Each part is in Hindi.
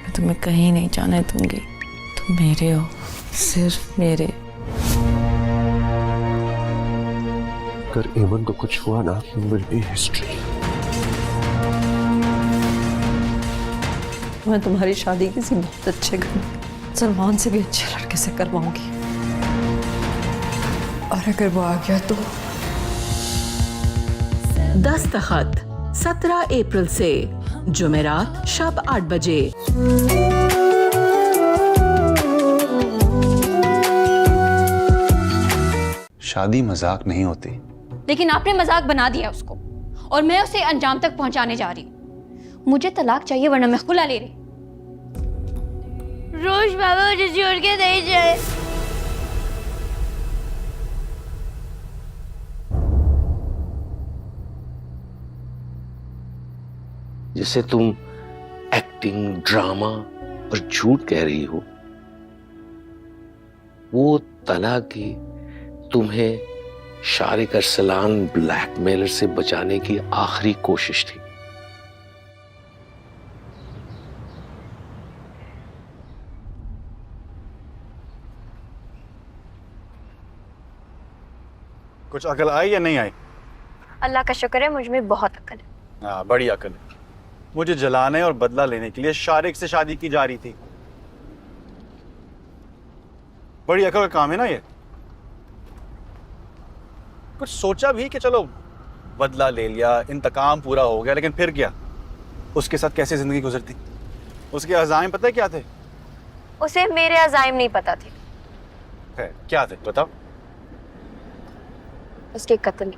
मैं तुम्हें कहीं नहीं जाने दूंगी। तुम मेरे हो, सिर्फ मेरे। अगर एमन को कुछ हुआ ना, विल बी हिस्ट्री। मैं तुम्हारी शादी किसी बहुत अच्छे घर, सलमान से भी अच्छे लड़के से करवाऊंगी। और अगर वो आ गया तो दस्तखत 17 अप्रैल से जुमेरात शब 8 बजे। शादी मजाक नहीं होती। लेकिन आपने मजाक बना दिया उसको, और मैं उसे अंजाम तक पहुंचाने जा रही हूँ। मुझे तलाक चाहिए वरना मैं खुला ले रही। रोज बाबा मुझे छोड़ के नहीं जाए। जिसे तुम एक्टिंग, ड्रामा और झूठ कह रही हो, वो तलाक की तुम्हें शारिक अरसलान ब्लैकमेलर से बचाने की आखिरी कोशिश थी। कुछ अकल आई या नहीं आई? अल्लाह का शुक्र है, मुझ में बहुत अक्ल है। हाँ, बड़ी अकल है। मुझे जलाने और बदला लेने के लिए शारिक से शादी की जा रही थी। बड़ी अकल का काम है ना ये। कुछ सोचा भी कि चलो बदला ले लिया, इंतकाम पूरा हो गया, लेकिन फिर क्या? उसके साथ कैसे जिंदगी गुजरती? उसके अज़ाइम पता है क्या थे? उसे मेरे अज़ाइम नहीं पता थे। है, क्या थे बताओ? उसके कत्ल।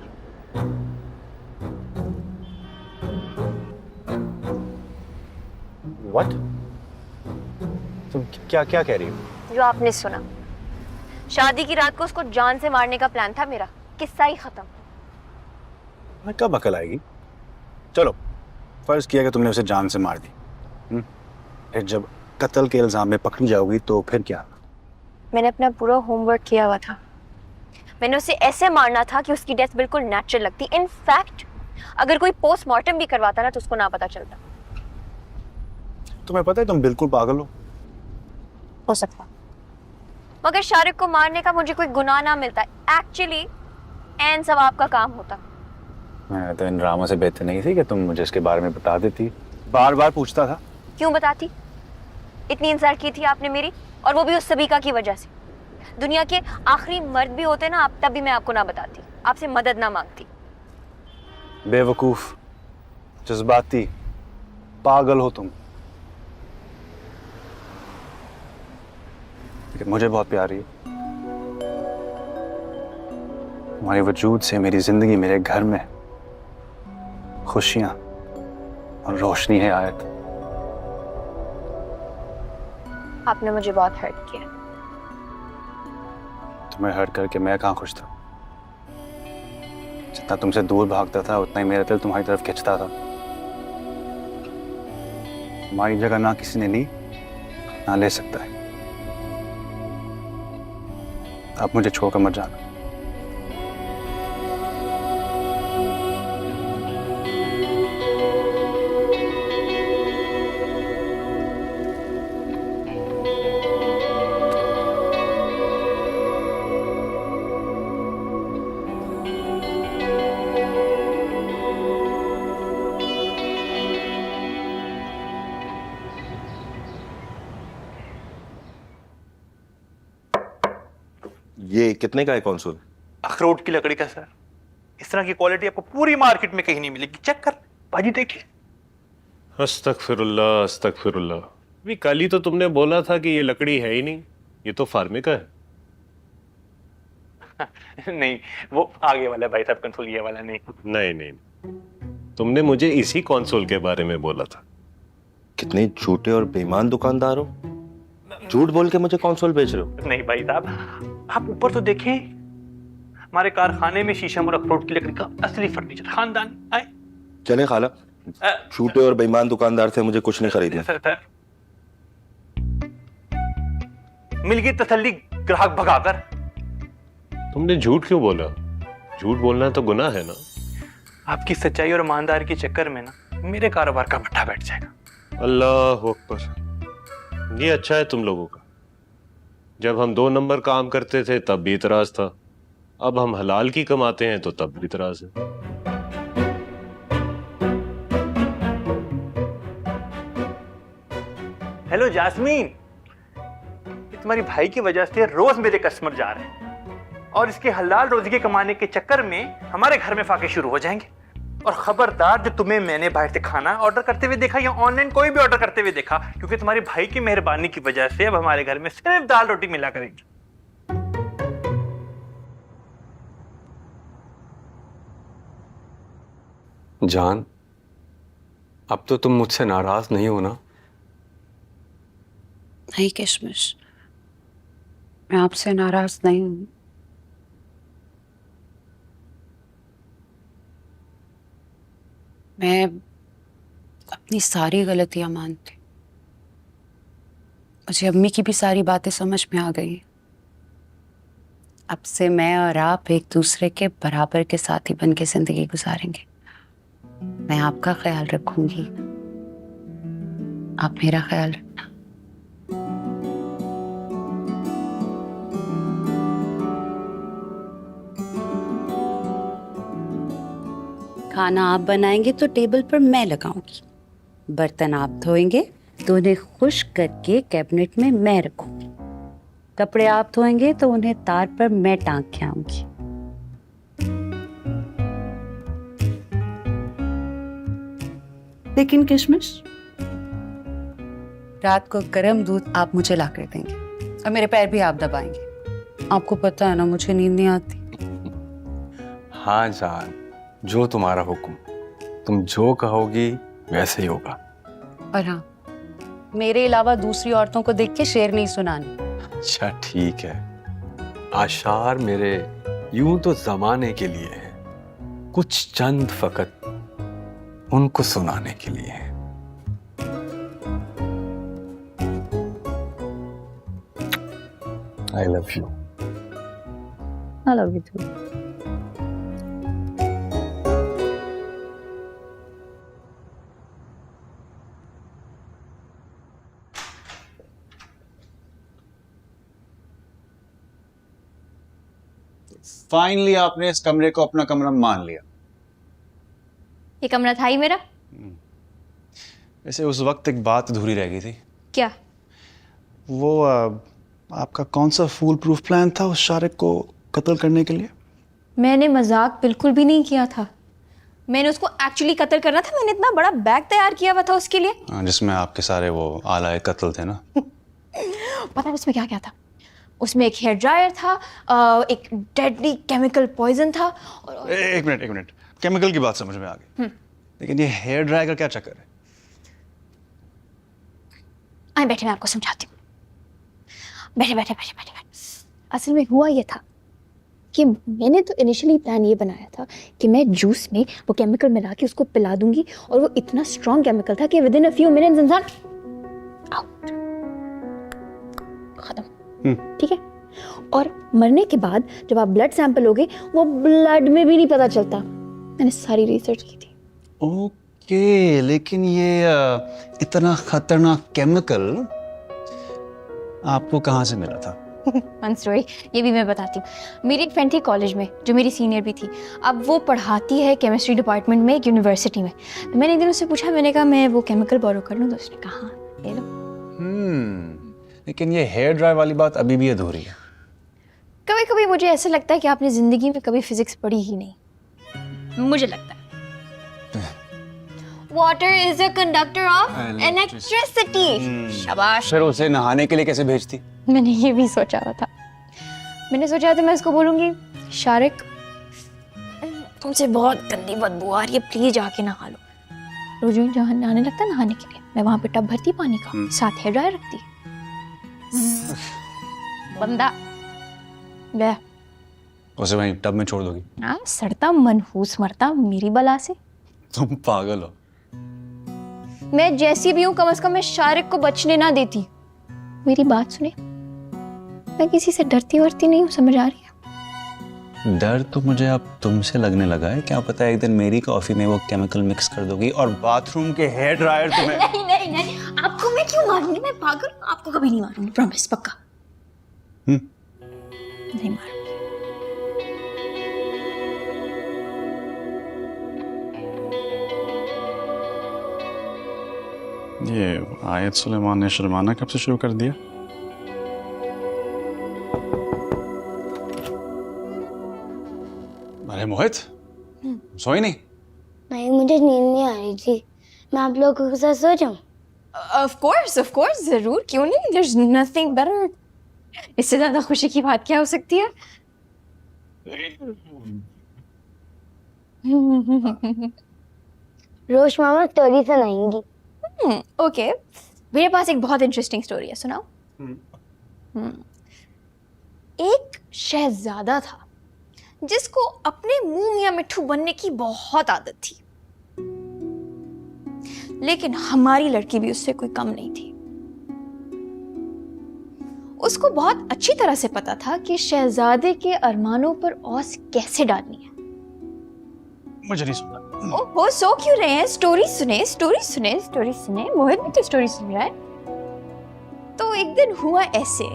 व्हाट? तुम क्या क्या कह रही हो? जो आपने सुना, शादी की रात को उसको जान से मारने का प्लान था मेरा। किस्सा ही खत्म। मैं कब अकल आएगी? चलो फर्ज किया कि तुमने उसे जान से मार दी, फिर जब कत्ल के इल्जाम में पकड़ी जाओगी तो फिर क्या? मैंने अपना पूरा होमवर्क किया हुआ था। मैंने उसे ऐसे मारना था कि उसकी डेथ बिल्कुल नेचुरल लगती। इनफैक्ट अगर कोई पोस्टमार्टम भी करवाता ना तो उसको ना पता चलता। तुम्हें पता है तुम बिल्कुल पागल हो सकता, मगर शारिक को मारने का मुझे कोई गुनाह ना मिलता। एक्चुअली एन सब आपका काम होता। मैं तो इन ड्रामों से बेहतर नहीं थी कि तुम मुझे इसके बारे में बता देती। बार बार पूछता था। क्यों बताती? इतनी इंसल्ट की थी आपने मेरी, और वो भी उस सबिका की वजह से। दुनिया के आखिरी मर्द भी होते ना आप, तब भी मैं आपको ना बताती, आपसे मदद ना मांगती। बेवकूफ, जज्बाती, पागल हो तुम। लेकिन मुझे बहुत प्यारी है। तुम्हारे वजूद से मेरी जिंदगी, मेरे घर में खुशियां और रोशनी है आयत। आपने मुझे बहुत हर्ट किया। तुम्हें हर्ट करके मैं कहाँ खुश था? जितना तुमसे दूर भागता था उतना ही मेरा दिल तुम्हारी तरफ खिंचता था। तुम्हारी जगह ना किसी ने ली, ना ले सकता है। आप मुझे छोड़कर मत जाना। ये कितने का है कौनसुल? अखरोट की लकड़ी का सर। इस तरह की क्वालिटी आपको पूरी मार्केट में कहीं नहीं मिलेगी। चेक कर बाजी, देखिए। अस्तगफिरुल्लाह अस्तगफिरुल्लाह। अभी कल ही तो तुमने बोला था कि ये लकड़ी है ही नहीं, ये तो फार्मिका है। नहीं, वो आगे वाला भाई साहब कंसोल, ये वाला नहीं। नहीं नहीं, तुमने मुझे इसी कंसोल के बारे में बोला था। कितने झूठे और बेईमान दुकानदार हो, झूठ बोल के मुझे कौनसोल बेच रहे हो। नहीं भाई साहब, आप ऊपर तो देखें, हमारे कारखाने में शीशम और अखरोट की लकड़ी का असली फर्नीचर खानदान आए। चले खाला, झूठे और बेईमान दुकानदार से मुझे कुछ नहीं खरीदना। मिल गई तसल्ली ग्राहक भगाकर। तुमने झूठ क्यों बोला? झूठ बोलना तो गुनाह है ना। आपकी सच्चाई और ईमानदारी के चक्कर में ना मेरे कारोबार का भट्टा बैठ जाएगा। अल्लाह अकबर। ये अच्छा है तुम लोगों का। जब हम 2 नंबर काम करते थे तब भी इतराज था, अब हम हलाल की कमाते हैं तो तब भी इतराज है। हेलो जास्मीन, ये तुम्हारी भाई की वजह से रोज मेरे कस्टमर जा रहे हैं और इसके हलाल रोजी के कमाने के चक्कर में हमारे घर में फाके शुरू हो जाएंगे। और खबरदार, जो तुम्हें मैंने बाहर से खाना ऑर्डर करते हुए देखा या ऑनलाइन कोई भी ऑर्डर करते हुए देखा, क्योंकि तुम्हारे भाई की मेहरबानी की वजह से अब हमारे घर में सिर्फ दाल रोटी मिला करेगी। जान, अब तो तुम मुझसे नाराज नहीं हो ना? नहीं किशमिश, मैं आपसे नाराज नहीं हूं। मैं अपनी सारी गलतियां मानती। मुझे अम्मी की भी सारी बातें समझ में आ गई। अब से मैं और आप एक दूसरे के बराबर के साथी बन के जिंदगी गुजारेंगे। मैं आपका ख्याल रखूंगी, आप मेरा ख्याल रखना। खाना आप बनाएंगे तो टेबल पर मैं लगाऊंगी, बर्तन आप धोएंगे तो उन्हें खुश्क करके कैबिनेट में मैं रखूंगी, कपड़े आप धोएंगे तो उन्हें तार पर मैं टांग के आऊंगी। लेकिन किशमिश, रात को गर्म दूध आप मुझे ला कर देंगे और मेरे पैर भी आप दबाएंगे। आपको पता है ना मुझे नींद नहीं आती। हाँ जान, जो तुम्हारा हुक्म, तुम जो कहोगी वैसे ही होगा। और हाँ, मेरे अलावा दूसरी औरतों को देख के शेर नहीं सुनाने। अच्छा ठीक है, आशार मेरे यूं तो जमाने के लिए है, कुछ चंद फकत उनको सुनाने के लिए है। I love you. I love you too. Finally आपने इस कमरे को अपना कमरा मान लिया। ये कमरा था ही मेरा। वैसे उस वक्त एक बात अधूरी रह गई थी। क्या? वो आपका कौन सा फूल प्रूफ प्लान था उस शारिक को कत्ल करने के लिए? मैंने मजाक बिल्कुल भी नहीं किया था। मैंने उसको एक्चुअली कत्ल करना था। मैंने इतना बड़ा बैग तैयार किया हुआ था उसके लिए, जिसमें आपके सारे वो आला कत्ल थे ना। पता है उसमें क्या क्या था? उसमें एक हेयर ड्रायर था, एक डेडली केमिकल पॉइजन था और एक मिनट, केमिकल की बात समझ में आ गई, लेकिन ये हेयर ड्रायर का क्या चक्कर है? आए बैठे, मैं आपको समझाती हूँ। बैठे। असल में हुआ ये था कि मैंने तो इनिशियली प्लान ये बनाया था कि मैं जूस में वो केमिकल मिला के उसको पिला दूंगी, और वो इतना स्ट्रॉन्ग केमिकल था कि with in a few minutes इंसान आउट, खत्म। ठीक है? और मरने के बाद जब आप ब्लड सैंपल लोगे, वो ब्लड में भी नहीं पता चलता। मैंने सारी रिसर्च की थी। ओके, लेकिन ये इतना खतरनाक केमिकल आपको कहाँ से मिला था? वन स्टोरी, ये भी मैं बताती हूँ। मेरी एक फ्रेंड थी कॉलेज में, जो मेरी सीनियर भी थी। अब वो पढ़ाती है केमिस्ट्री डिपार्टमेंट में एक यूनिवर्सिटी में। तो मैंने एक दिन उससे पूछा, मैंने कहा मैं वो केमिकल बोरो कर लूँ, तो उसने कहा ले लो। लेकिन ये हेयर ड्राई वाली बात अभी भी अधूरी है। कभी कभी मुझे ऐसा लगता है कि आपने जिंदगी में कभी फिजिक्स पढ़ी ही नहीं, मुझे लगता है। Water is a conductor of electricity. शाबाश। फिर उसे नहाने के लिए कैसे भेजती? मैंने ये भी सोचा हुआ था। मैंने सोचा था मैं इसको बोलूंगी, शारिक तुमसे बहुत गंदी बदबू आ रही है, प्लीज जाके नहा लो। रोज जहाँ नहाने लगता नहाने के लिए, मैं वहां पे टब भरती पानी का, साथ हेयर ड्रायर रखती। बंदा ले उसे वहीं टब में छोड़ दोगी? हाँ, सड़ता मनहूस मरता मेरी बला से। तुम पागल हो। मैं जैसी भी हूँ, कम से कम मैं शारिक को बचने ना देती। मेरी बात सुने, मैं किसी से डरती वरती नहीं हूँ, समझ आ रही है? डर तो मुझे अब तुमसे लगने लगा है। क्या पता एक दिन मेरी कॉफी में वो केमिकल मिक्स कर दोगी और बाथरूम के हेयर ड्रायर तुम्हें। नहीं, आपको मैं क्यों मारूंगी? मैं पागल हूँ? आपको कभी नहीं मारूंगी, प्रॉमिस, पक्का। नहीं मारूंगी। ये आयत सुलेमान ने शर्माना कब से शुरू कर दिया? अरे मोहित, सोई नहीं? नहीं, मुझे नींद नहीं आ रही थी। मैं आप लोगों के साथ सो जाऊं? ऑफ कोर्स, जरूर, क्यों नहीं? There's nothing better. इससे ज्यादा खुशी की बात क्या हो सकती है? रोश मामा स्टोरी सुनाएंगी। ओके, मेरे पास एक बहुत इंटरेस्टिंग स्टोरी है, सुनाओ। एक शहजादा था जिसको अपने मुंह मियां मिट्ठू बनने की बहुत आदत थी, लेकिन हमारी लड़की भी उससे कोई कम नहीं थी। उसको बहुत अच्छी तरह से पता था कि शहजादे के अरमानों पर औस कैसे डालनी है। मुझे नहीं सुनना। ओहो, सो क्यों रहे हैं? स्टोरी सुने। मोहित भी तो स्टोरी सुन रहा है। तो एक दिन हुआ ऐसे।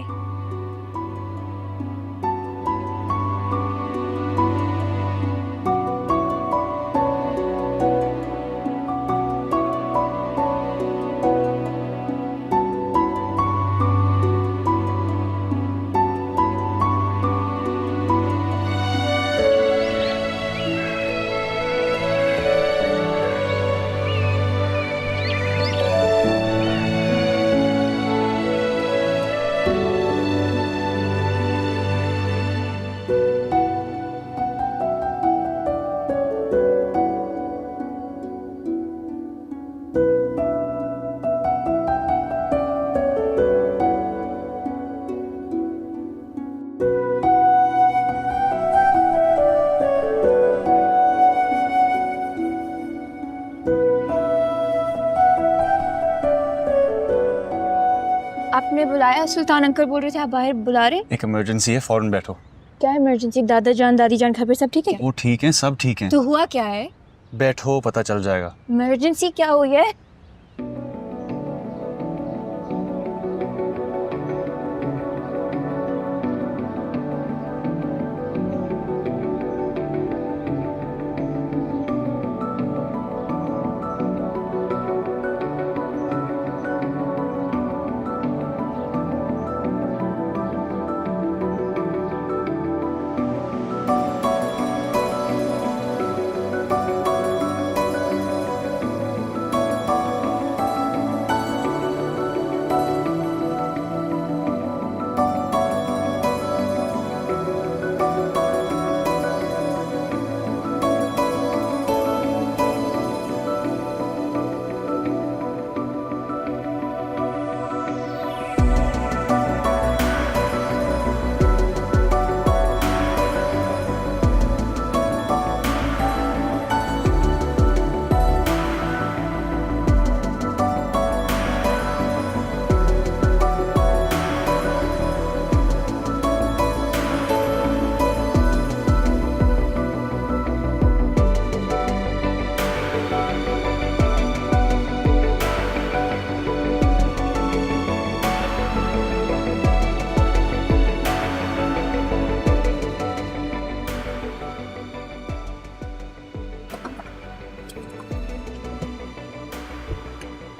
आपने बुलाया? सुल्तान अंकल बोल रहे थे आप बाहर बुला रहे। एक इमरजेंसी है, फौरन बैठो। क्या इमरजेंसी? दादा जान दादी जान घर पे सब ठीक है? वो ठीक है, सब ठीक है। तो हुआ क्या है? बैठो, पता चल जाएगा। इमरजेंसी क्या हुई है?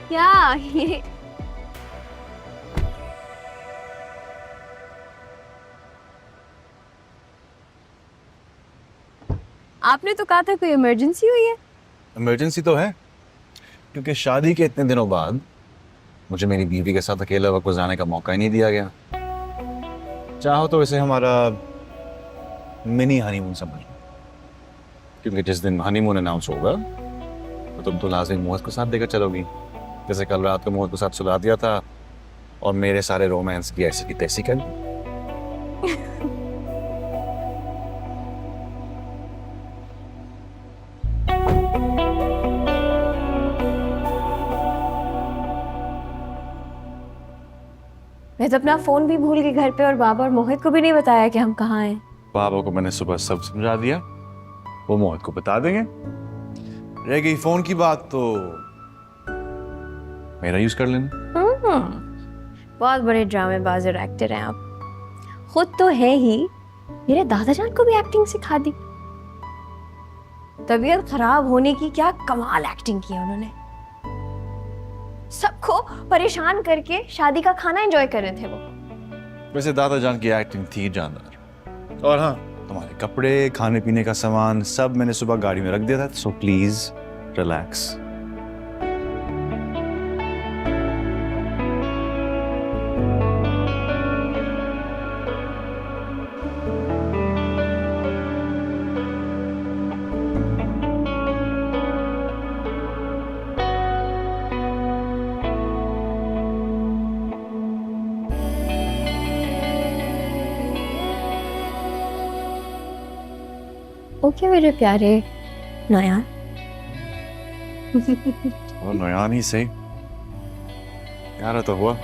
क्या ये? आपने तो कहा था कोई इमरजेंसी हुई है। इमरजेंसी तो है, क्योंकि शादी के इतने दिनों बाद मुझे मेरी बीवी के साथ अकेला वक्त गुजारने का मौका ही नहीं दिया गया। चाहो तो इसे हमारा मिनी हनीमून समझ लो, क्योंकि जिस दिन हनीमून अनाउंस होगा तो तुम तो लाजिम मोहित को साथ देकर चलोगी, जैसे कल रात को मोहित को साथ सुला दिया था और मेरे सारे रोमांस की ऐसी की तैसी कर दी। मैं तो अपना फोन भी भूल गई घर पे, और बाबा और मोहित को भी नहीं बताया कि हम कहाँ हैं। बाबा को मैंने सुबह सब समझा दिया, वो मोहित को बता देंगे। रह गई फोन की बात तो मेरा यूज कर लेना। बहुत बड़े ड्रामेबाज और एक्टर हैं आप। खुद तो है ही, मेरे दादाजान को भी एक्टिंग सिखा दी। तबीयत खराब होने की क्या कमाल एक्टिंग की है उन्होंने। सबको परेशान करके शादी का खाना एंजॉय कर रहे थे वो। वैसे दादा जान की एक्टिंग थी जानदार। और हाँ, तुम्हारे कपड़े, खाने पीने का सामान सब मैंने सुबह गाड़ी में रख दिया था, सो प्लीज रिलैक्स। ओके मेरे प्यारे नया। और नया नहीं सही, प्यारा तो हुआ।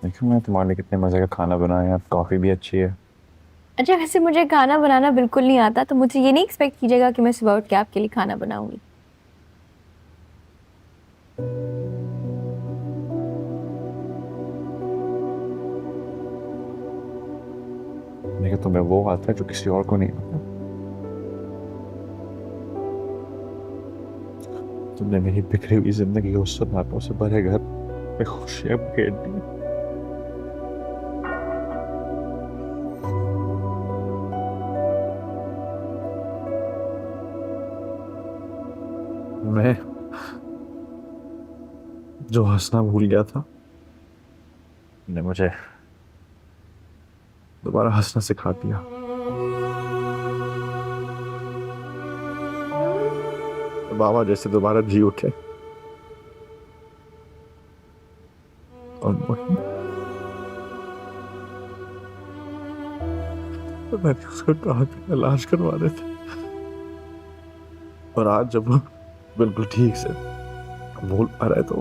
देखो मैं तुम्हारे लिए कितने मजे का खाना बनाया, कॉफी भी अच्छी है। अच्छा, वैसे मुझे खाना बनाना बिल्कुल नहीं आता, तो मुझे ये नहीं एक्सपेक्ट कीजिएगा कि मैं सुबह उठ के आपके लिए खाना बनाऊंगी। लेकिन तुम्हें वो आता है जो किसी और को नहीं आता। तुमने मेरी बिखरी हुई जिंदगी उस सन्नाटों से भरे घर में खुशियां फेर दी। मैं जो हंसना भूल गया था, ने मुझे दोबारा हंसना सिखा दिया। बाबा जैसे दोबारा जी उठे और मैंने उसको कहा कि इलाज करवा रहे थे, और आज जब वो बिल्कुल ठीक से बोल पा रहा है तो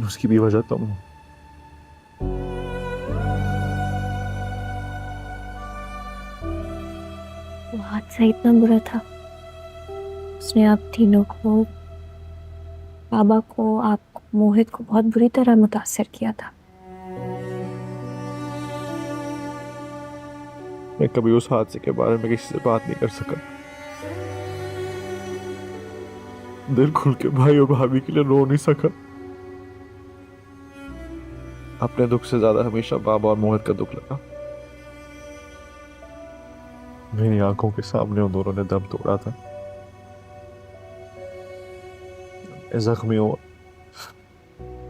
उसकी भी वजह तुम हो। वो हादसा इतना बुरा था, उसने आप तीनों को, बाबा को, आपको, मोहित को बहुत बुरी तरह मुतासर किया था। मैं कभी उस हादसे के बारे में किसी से बात नहीं कर सका। दिल खुल के भाई और भाभी के लिए रो नहीं सका। अपने दुख से ज्यादा हमेशा बाबा और मोहित का दुख लगा। मेरी आंखों के सामने उन दोनों ने दम तोड़ा था। जख्मी हुआ,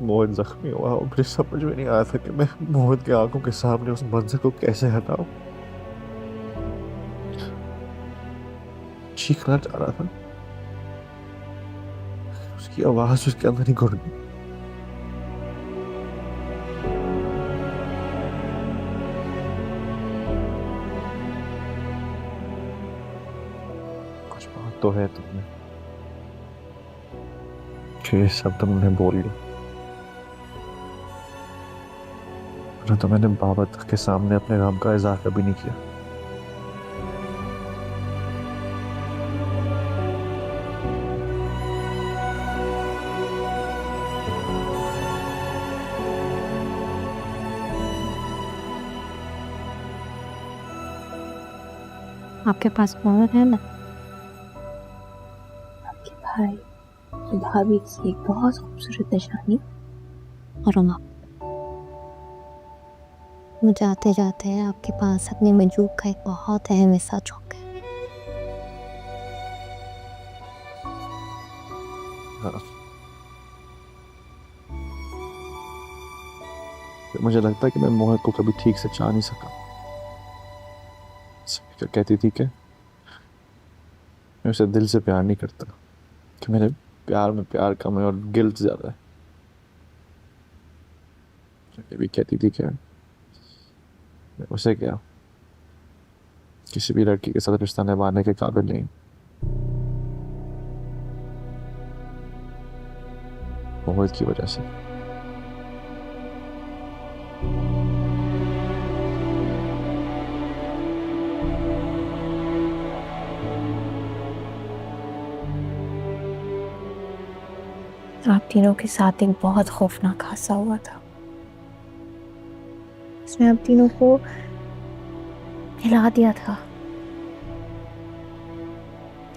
मोहित जख्मी हुआ, और मुझे समझ में नहीं आया था कि मैं मोहित की आंखों के सामने उस मंजर को कैसे हटाऊं। चीखना चाह रहा था, उसकी आवाज उसके अंदर ही घुट गई। कुछ बात तो है तुमने कि ये सब तुमने बोल ली, तो मैंने बाबा तक के सामने अपने गम का इजहार कभी नहीं किया। आपके पास मोहर है ना? आपके भाई और भाभी की एक बहुत खूबसूरत निशानी और हम आप। जाते जाते आपके पास अपने मजूब का एक बहुत अहम हिस्सा छोड़ गए। मुझे लगता है कि मैं मोहित को कभी ठीक से चाह नहीं सका। क्या कहती थी कि मैं उसे दिल से प्यार नहीं करता, कि मेरे प्यार में प्यार कम है और गिल्ट ज्यादा है। ये भी कहती थी कि मैं उसे क्या किसी भी लड़की के साथ रिश्ता निभाने के काबिल नहीं। मोहित की वजह से। आप तीनों के साथ एक बहुत खौफनाक हादसा हुआ था। इसमें आप तीनों को हिला दिया था।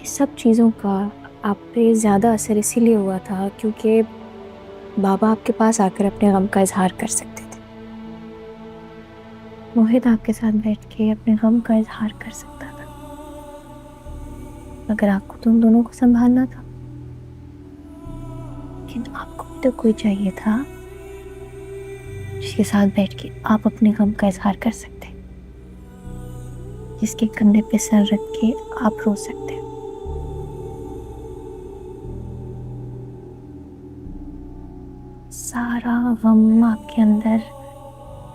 इस सब चीज़ों का आप पे ज़्यादा असर इसीलिए हुआ था क्योंकि बाबा आपके पास आकर अपने गम का इजहार कर सकते थे। मोहित आपके साथ बैठ के अपने गम का इजहार कर सकता था, मगर आपको तुम दोनों को संभालना था। लेकिन आपको भी तो कोई चाहिए था जिसके साथ बैठ के आप अपने गम का इजहार कर सकते, जिसके कंधे पे सर रख के आप रो सकते। सारा गम आपके अंदर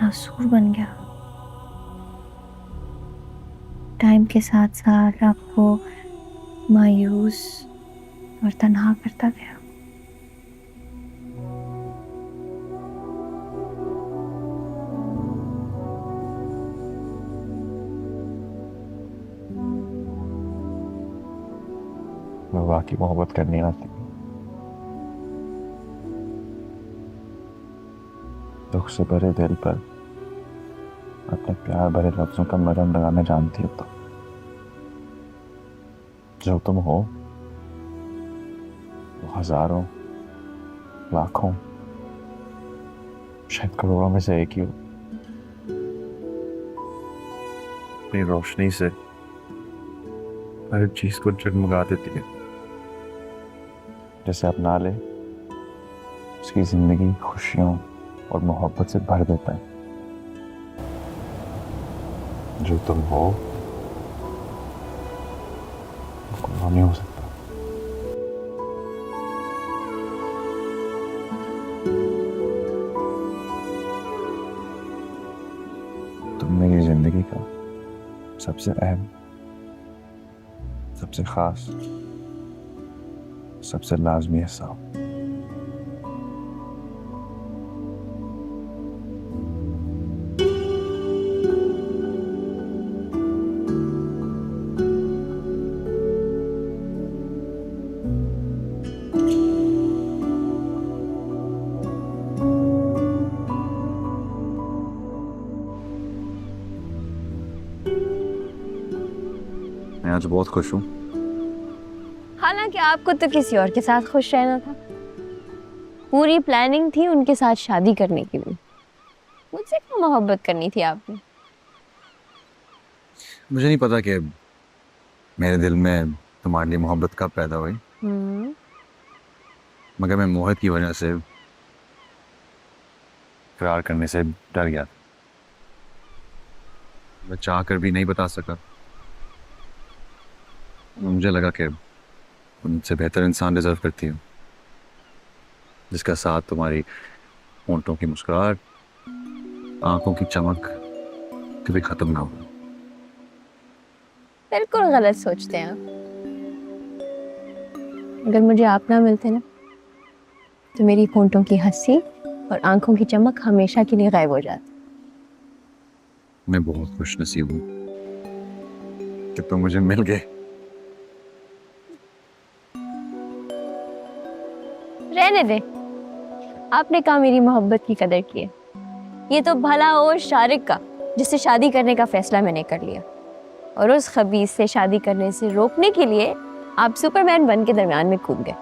नासूर बन गया। टाइम के साथ साथ आपको मायूस और तन्हा करता गया। मैं वाकई मोहब्बत करनी आती, दुख से भरे दिल पर अपने प्यार भरे लफ्जों का मरहम लगाना जानती हो तो जो तुम हो वो हजारों लाखों शायद करोड़ों में से एक ही हो। अपनी रोशनी से हर चीज को जगमगा देती है। जैसे अपना ले उसकी जिंदगी खुशियों और मोहब्बत से भर देता है। जो तुम हो वो नहीं हो सकता। तुम मेरी जिंदगी का सबसे अहम, सबसे खास, सबसे लाजमी हिस्सा हो। मैं आज बहुत खुश हूँ। हालांकि आपको तो किसी और के साथ खुश रहना था। पूरी प्लानिंग थी उनके साथ शादी करने की भी। मुझसे क्यों मोहब्बत करनी थी आपने? मुझे नहीं पता कि मेरे दिल में तुम्हारे लिए मोहब्बत कब पैदा हुई, मगर मैं मोहित की वजह से इकरार करने से डर गया। मैं चाह कर भी नहीं बता सका। मुझे लगा कि उनसे बेहतर इंसान डिजर्व करती हूँ, जिसका साथ तुम्हारी होंठों की मुस्कुराहट, आंखों की चमक कभी खत्म ना हो। बिल्कुल गलत सोचते हैं आप। अगर मुझे आप ना मिलते ना तो मेरी होंठों की हंसी और आंखों की चमक हमेशा के लिए गायब हो जाती। मैं बहुत खुश नसीब हूँ कि तुम मुझे मिल गए। रहने दे, आपने कहा मेरी मोहब्बत की कदर की है। ये तो भला हो शारिक का, जिससे शादी करने का फैसला मैंने कर लिया, और उस खबीस से शादी करने से रोकने के लिए आप सुपरमैन बन के दरमियान में कूद गए।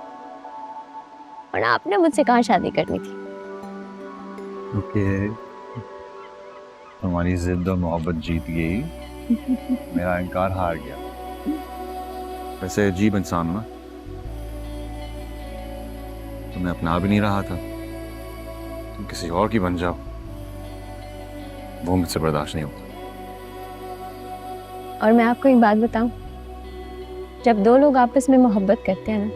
और आपने मुझसे कहाँ शादी करनी थी? ओके, तुम्हारी जिद और मोहब्बत जीत गई, मेरा अहंकार हार गया। वैसे अजीब इंसान हूं ना, तो मैं अपना भी नहीं रहा था, तुम किसी और की बन जाओ, वो मुझसे बर्दाश्त नहीं होता। और मैं आपको एक बात बताऊं, जब दो लोग आपस में मोहब्बत करते हैं ना,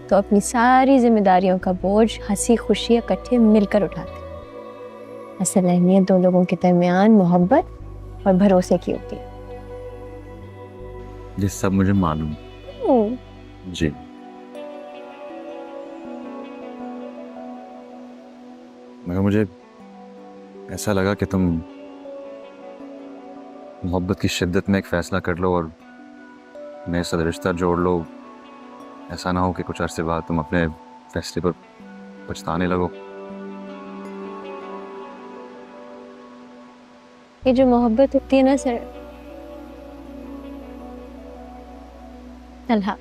तो अपनी सारी जिम्मेदारियों का बोझ हंसी खुशी इकट्ठे मिलकर उठाते हैं। असल अहमियत दो लोगों के दरमियान मोहब्बत और भरोसे की होती है। ये सब मुझे मालूम जी। मगर मुझे ऐसा लगा कि तुम मोहब्बत की शिद्दत में एक फैसला कर लो और नए साथ रिश्ता जोड़ लो। ऐसा ना हो कि कुछ अरसे बाद तुम अपने फैसले पर पछताने लगो। ये जो मोहब्बत होती है ना सर तलहा,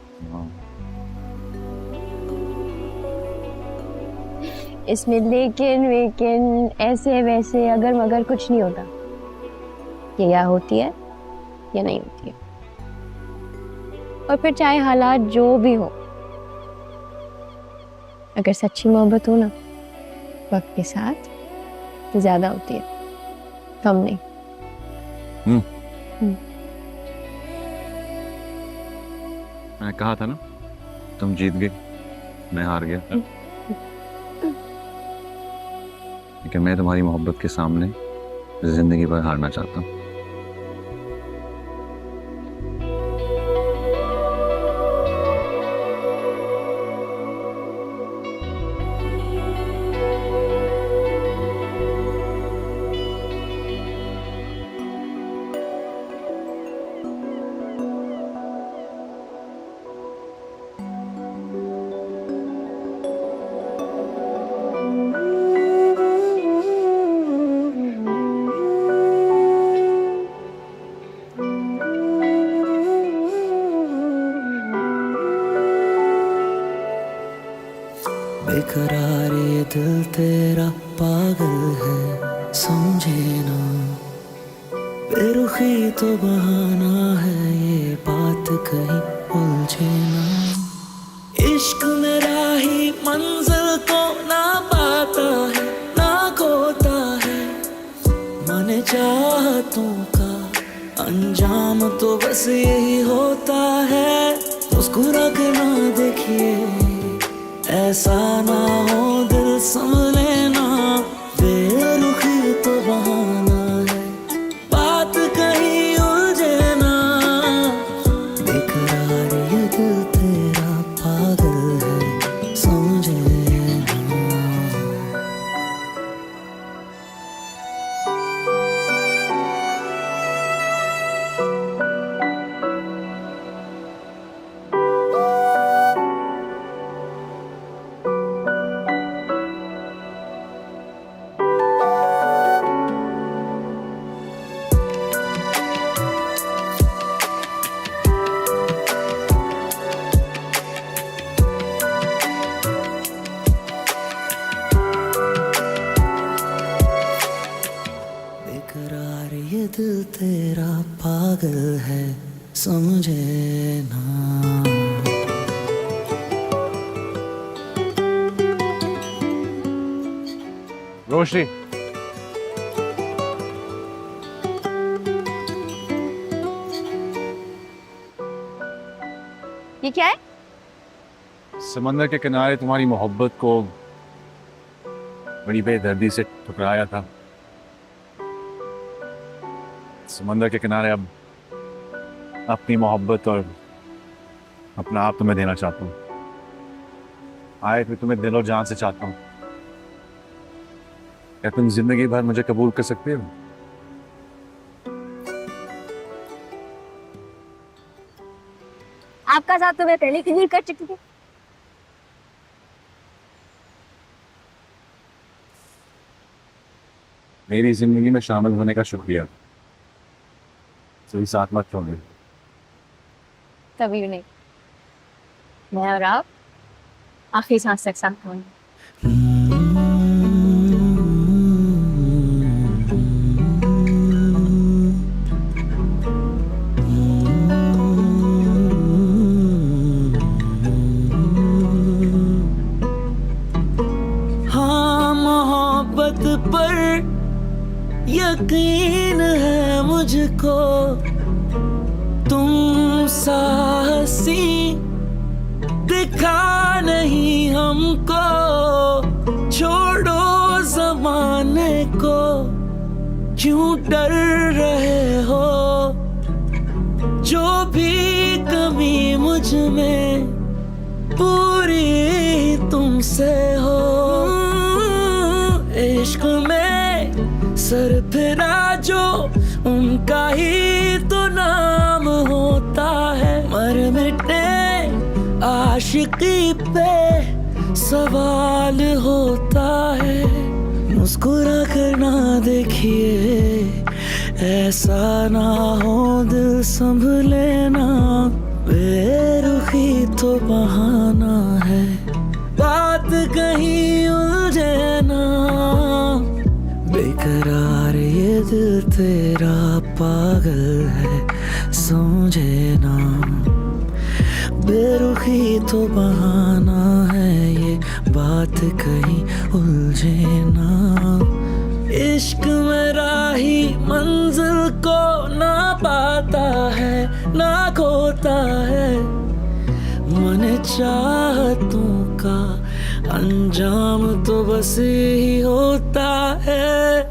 इसमें लेकिन वेकिन ऐसे वैसे अगर मगर कुछ नहीं होता। ये या होती है या नहीं होती है, और फिर चाहे हालात जो भी हो, अगर सच्ची मोहब्बत हो ना, वक्त के साथ तो ज्यादा होती है, कम नहीं। मैंने कहा था ना, तुम जीत गए, मैं हार गया। लेकिन मैं तुम्हारी मोहब्बत के सामने जिंदगी भर हारना चाहता हूँ। बेकरार ये दिल तेरा पागल है, समझे ना। बेरुखी तो बहाना है, ये बात कहीं उलझे ना। इश्क मेरा ही मंजिल को ना पाता है, ना खोता है। मन चाहतों का अंजाम तो बस यही होता है। मुस्कुरा के ना देखिए, ऐसा ना हो दिल संभले ना। बेरुखी तो बहाना है, बात कहीं उलझे ना। बेकरार ये दिल तेरा पागल है, समझे ना। बेकरार ये दिल तेरा पागल है, समझे ना। रोशनी, ये क्या है? समंदर के किनारे तुम्हारी मोहब्बत को बड़ी बेदर्दी से ठुकराया था। समंदर के किनारे अब अपनी मोहब्बत और अपना आप तुम्हें देना चाहता हूँ। आए मैं तुम्हें दिल और जान से चाहता हूँ। क्या तुम जिंदगी भर मुझे कबूल कर सकते हो? आपका साथ तो मैं पहले कबूल कर चुकी थी। मेरी जिंदगी में शामिल होने का शुक्रिया। सही साथ मत छोड़िए। कभी नहीं। मैं और आप आखिरी सांस तक साथ होंगे। हाँ, मोहब्बत पर यकीन है मुझको, तुम साहसी दिखा नहीं हमको। छोड़ो जमाने को, क्यों डर रहे हो? जो भी कमी मुझ में पूरी तुमसे हो। इश्क में सर फिरा जो उनका ही तो नाम होता है। मर मिटे आशिकी पे सवाल होता है। मुस्कुरा कर ना देखिए, ऐसा ना हो दिल संभले ना। बेरुखी तो बहाना है, बात कहीं उलझे ना। बेकरार ये दिल तेरा पागल है, समझे ना। बेरुखी तो बहाना है, ये बात कहीं उलझे ना। इश्क में राही मंजिल को ना पाता है, ना खोता है। मन चाहतों का अंजाम तो बस ही होता है।